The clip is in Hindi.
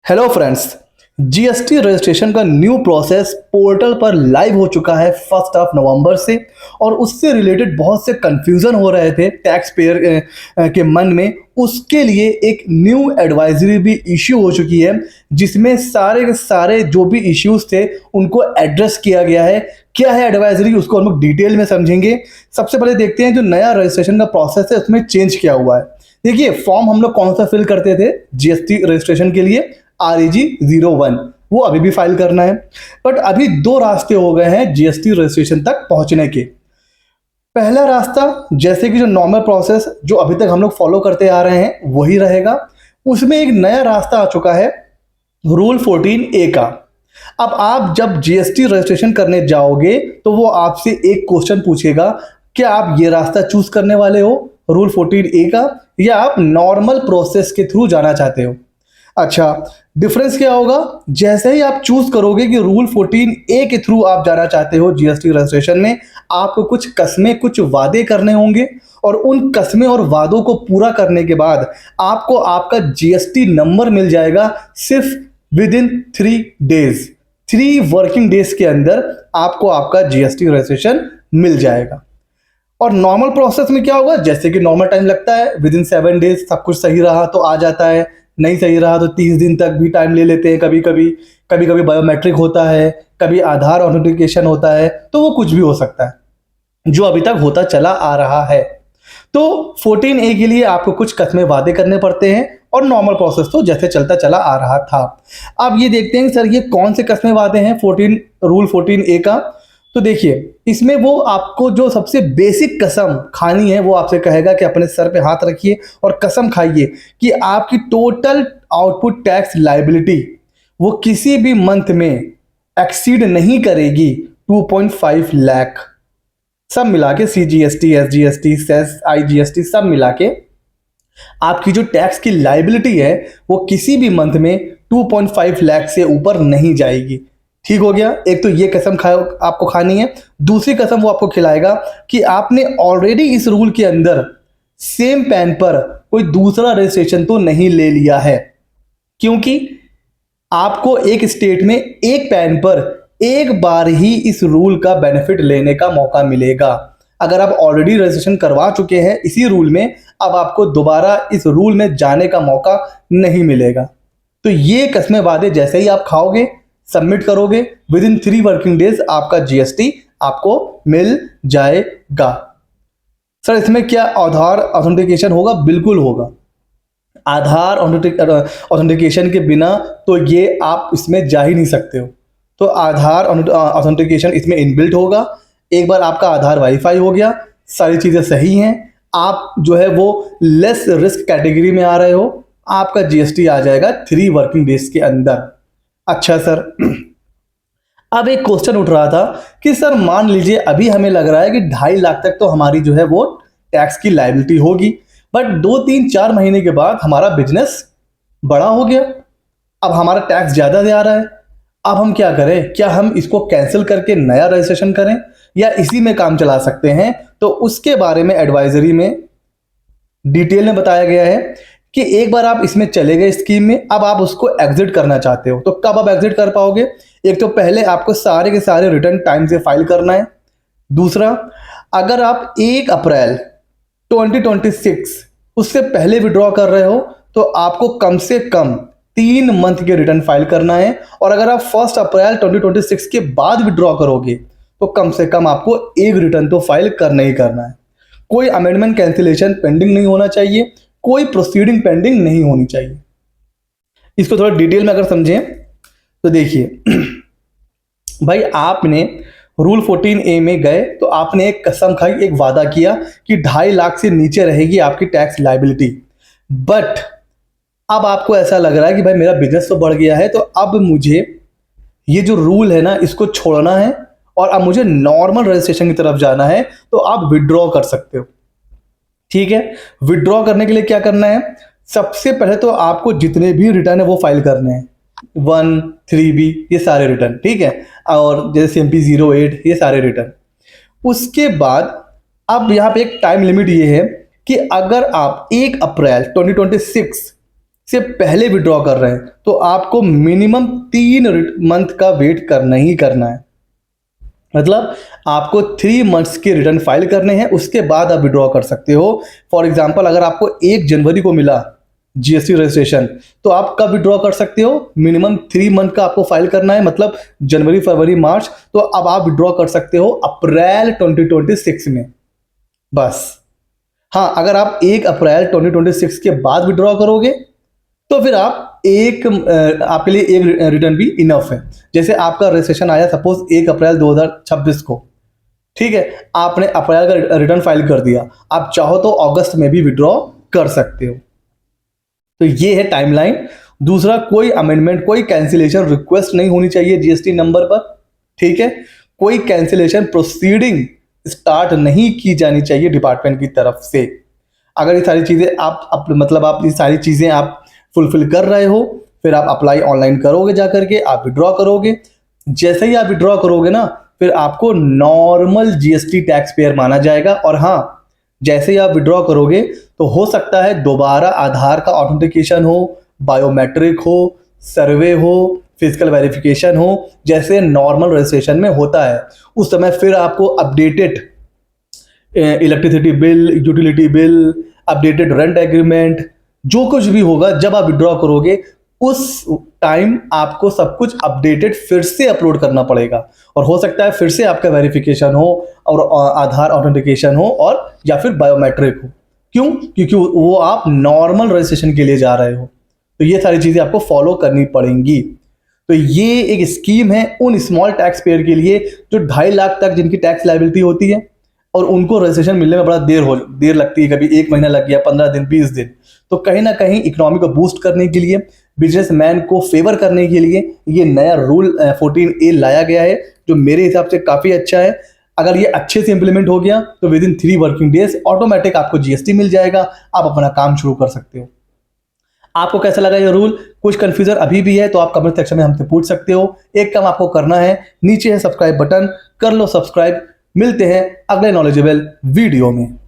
Hello friends. जीएसटी रजिस्ट्रेशन का न्यू प्रोसेस पोर्टल पर लाइव हो चुका है 1 नवंबर से। और उससे रिलेटेड बहुत से कंफ्यूजन हो रहे थे टैक्स पेयर के मन में। उसके लिए एक न्यू एडवाइजरी भी इश्यू हो चुकी है, जिसमें सारे के सारे जो भी इश्यूज थे उनको एड्रेस किया गया है। क्या है एडवाइजरी, उसको हम लोग डिटेल में समझेंगे। सबसे पहले देखते हैं जो नया रजिस्ट्रेशन का प्रोसेस है उसमें चेंज क्या हुआ है। देखिए, फॉर्म हम लोग कौन सा फिल करते थे जीएसटी रजिस्ट्रेशन के लिए, REG 01, वो अभी भी फाइल करना है। बट अभी दो रास्ते हो गए हैं जीएसटी रजिस्ट्रेशन तक पहुंचने के। पहला रास्ता, जैसे कि जो नॉर्मल प्रोसेस जो अभी तक हम लोग फॉलो करते आ रहे हैं वही रहेगा। उसमें एक नया रास्ता आ चुका है, रूल 14A का। अब आप जब जीएसटी रजिस्ट्रेशन करने जाओगे तो वो आपसे एक क्वेश्चन पूछेगा, क्या आप ये रास्ता चूज करने वाले हो रूल 14A का, या आप नॉर्मल प्रोसेस के थ्रू जाना चाहते हो। अच्छा, डिफरेंस क्या होगा, जैसे ही आप चूज करोगे कि रूल 14A के थ्रू आप जाना चाहते हो जीएसटी रजिस्ट्रेशन में, आपको कुछ कस्में कुछ वादे करने होंगे। और उन कस्में और वादों को पूरा करने के बाद आपको आपका जीएसटी नंबर मिल जाएगा सिर्फ with in 3 days. 3 working days के अंदर आपको आपका जीएसटी रजिस्ट्रेशन मिल जाएगा। और नॉर्मल प्रोसेस में क्या होगा, जैसे कि नॉर्मल टाइम लगता है विद इन 7 डेज, सब कुछ सही रहा तो आ जाता है, नहीं सही रहा तो 30 दिन तक भी टाइम ले लेते हैं। कभी कभी बायोमेट्रिक होता है, कभी आधार ऑथेंटिकेशन होता है, तो वो कुछ भी हो सकता है जो अभी तक होता चला आ रहा है। तो 14A के लिए आपको कुछ कस्में वादे करने पड़ते हैं, और नॉर्मल प्रोसेस तो जैसे चलता चला आ रहा था। अब ये देखते हैं सर ये कौन से कस्में वादे हैं रूल 14A का। तो देखिए, इसमें वो आपको जो सबसे बेसिक कसम खानी है वो आपसे कहेगा कि अपने सर पे हाथ रखिए और कसम खाइए कि आपकी टोटल आउटपुट टैक्स लाइबिलिटी वो किसी भी मंथ में एक्सीड नहीं करेगी 2.5 लाख। सब मिला के CGST, SGST, सेस, IGST सब मिला के आपकी जो टैक्स की लाइबिलिटी है वो किसी भी मंथ में 2.5 लाख से ऊपर नहीं जाएगी। ठीक हो गया। एक तो ये कसम आपको खानी है। दूसरी कसम वो आपको खिलाएगा कि आपने ऑलरेडी इस रूल के अंदर सेम पैन पर कोई दूसरा रजिस्ट्रेशन तो नहीं ले लिया है, क्योंकि आपको एक स्टेट में एक पैन पर एक बार ही इस रूल का बेनिफिट लेने का मौका मिलेगा। अगर आप ऑलरेडी रजिस्ट्रेशन करवा चुके हैं इसी रूल में, अब आपको दोबारा इस रूल में जाने का मौका नहीं मिलेगा। तो ये कस्में वादे जैसे ही आप खाओगे, सबमिट करोगे, विद इन 3 वर्किंग डेज आपका जीएसटी आपको मिल जाएगा। सर इसमें क्या आधार ऑथेंटिकेशन होगा? बिल्कुल होगा। आधार ऑथेंटिकेशन के बिना तो ये आप इसमें जा ही नहीं सकते हो। तो आधार ऑथेंटिकेशन इसमें इनबिल्ट होगा। एक बार आपका आधार वेरीफाई हो गया, सारी चीज़ें सही हैं, आप जो है वो लेस रिस्क कैटेगरी में आ रहे हो, आपका जीएसटी आ जाएगा 3 वर्किंग डेज के अंदर। अच्छा सर, अब एक क्वेश्चन उठ रहा था कि सर मान लीजिए अभी हमें लग रहा है कि 2.5 लाख तक तो हमारी जो है वो टैक्स की लायबिलिटी होगी, बट 2 3 4 महीने के बाद हमारा बिजनेस बड़ा हो गया, अब हमारा टैक्स ज़्यादा दे आ रहा है। अब हम क्या करें? क्या हम इसको कैंसिल करके नया रजिस्ट्रेशन करें या इसी में काम चला सकते हैं? तो उसके बारे में एडवाइजरी में डिटेल में बताया गया है कि एक बार आप इसमें चले गए स्कीम में, अब आप उसको एग्जिट करना चाहते हो, तो कब आप एग्जिट कर पाओगे? एक तो पहले आपको सारे के सारे रिटर्न टाइम से फाइल करना है। दूसरा, अगर आप 1 अप्रैल 2026 उससे पहले विड्रॉ कर रहे हो तो आपको कम से कम 3 मंथ के रिटर्न फाइल करना है। और अगर आप 1 अप्रैल 2026 के बाद विड्रॉ करोगे तो कम से कम आपको एक रिटर्न तो फाइल करना ही करना है। कोई अमेंडमेंट कैंसिलेशन पेंडिंग नहीं होना चाहिए, कोई प्रोसीडिंग पेंडिंग नहीं होनी चाहिए। इसको थोड़ा डिटेल में अगर समझें तो देखिए भाई, आपने रूल 14A में गए तो आपने एक कसम खाई, एक वादा किया कि 2.5 लाख से नीचे रहेगी आपकी टैक्स लायबिलिटी। बट अब आपको ऐसा लग रहा है कि भाई मेरा बिजनेस तो बढ़ गया है, तो अब मुझे ये जो रूल है ना इसको छोड़ना है और अब मुझे नॉर्मल रजिस्ट्रेशन की तरफ जाना है। तो आप विड्रॉ कर सकते हो। ठीक है, विड्रॉ करने के लिए क्या करना है? सबसे पहले तो आपको जितने भी रिटर्न है वो फाइल करने हैं, 1, 3B, ये सारे रिटर्न, ठीक है, और जैसे CMP 08 ये सारे रिटर्न। उसके बाद अब यहाँ पे एक टाइम लिमिट ये है कि अगर आप 1 अप्रैल 2026 से पहले विड्रॉ कर रहे हैं तो आपको मिनिमम 3 मंथ का वेट करना ही करना है। मतलब आपको 3 मंथ्स के रिटर्न फाइल करने हैं, उसके बाद आप विड्रॉ कर सकते हो। फॉर एग्जांपल अगर आपको 1 जनवरी को मिला जीएसटी रजिस्ट्रेशन, तो आप कब विड्रॉ कर सकते हो? मिनिमम 3 मंथ का आपको फाइल करना है, मतलब जनवरी, फरवरी, मार्च। तो अब आप विड्रॉ कर सकते हो अप्रैल 2026 में बस। हाँ, अगर आप 1 अप्रैल 2026 के बाद विड्रॉ करोगे तो फिर आप आपके लिए एक रिटर्न भी इनफ है। जैसे आपका रजिस्ट्रेशन आया सपोज 1 अप्रैल 2026 को, ठीक है, आपने अप्रैल का रिटर्न फाइल कर दिया, आप चाहो तो अगस्त में भी विड्रॉ कर सकते हो। तो ये है टाइमलाइन। दूसरा, कोई अमेंडमेंट, कोई कैंसिलेशन रिक्वेस्ट नहीं होनी चाहिए जीएसटी नंबर पर, ठीक है। कोई कैंसिलेशन प्रोसीडिंग स्टार्ट नहीं की जानी चाहिए डिपार्टमेंट की तरफ से। अगर ये सारी चीज़ें आप ये सारी चीज़ें आप फुलफिल कर रहे हो, फिर आप अप्लाई ऑनलाइन करोगे, जा करके आप विड्रॉ करोगे। जैसे ही आप विड्रॉ करोगे ना, फिर आपको नॉर्मल जीएसटी टैक्स पेयर माना जाएगा। और हाँ, जैसे ही आप विड्रॉ करोगे तो हो सकता है दोबारा आधार का ऑथेंटिकेशन हो, बायोमेट्रिक हो, सर्वे हो, फिजिकल वेरिफिकेशन हो, जैसे नॉर्मल रजिस्ट्रेशन में होता है। उस समय फिर आपको updated electricity bill, utility bill, updated rent agreement, जो कुछ भी होगा जब आप विड्रॉ करोगे उस टाइम आपको सब कुछ अपडेटेड फिर से अपलोड करना पड़ेगा। और हो सकता है फिर से आपका वेरिफिकेशन हो और आधार ऑथेंटिकेशन हो, और या फिर बायोमेट्रिक हो। क्यों? क्योंकि वो आप नॉर्मल रजिस्ट्रेशन के लिए जा रहे हो, तो ये सारी चीज़ें आपको फॉलो करनी पड़ेंगी। तो ये एक स्कीम है उन स्मॉल टैक्स पेयर के लिए जो 2.5 लाख तक जिनकी टैक्स लायबिलिटी होती है और उनको रजिस्ट्रेशन मिलने में बड़ा देर लगती है, कभी 1 महीना लग गया, 15 दिन, 20 दिन। तो कहीं ना कहीं इकोनॉमी को बूस्ट करने के लिए, बिजनेसमैन को फेवर करने के लिए ये नया रूल 14A लाया गया है, जो मेरे हिसाब से काफ़ी अच्छा है। अगर ये अच्छे से इंप्लीमेंट हो गया तो with in 3 working days automatic आपको जीएसटी मिल जाएगा, आप अपना काम शुरू कर सकते हो। आपको कैसा लगा ये रूल? कुछ कंफ्यूजन अभी भी है तो आप कमेंट सेक्शन में हमसे पूछ सकते हो। एक काम आपको करना है, नीचे है सब्सक्राइब बटन, कर लो सब्सक्राइब। मिलते हैं अगले नॉलेजेबल वीडियो में।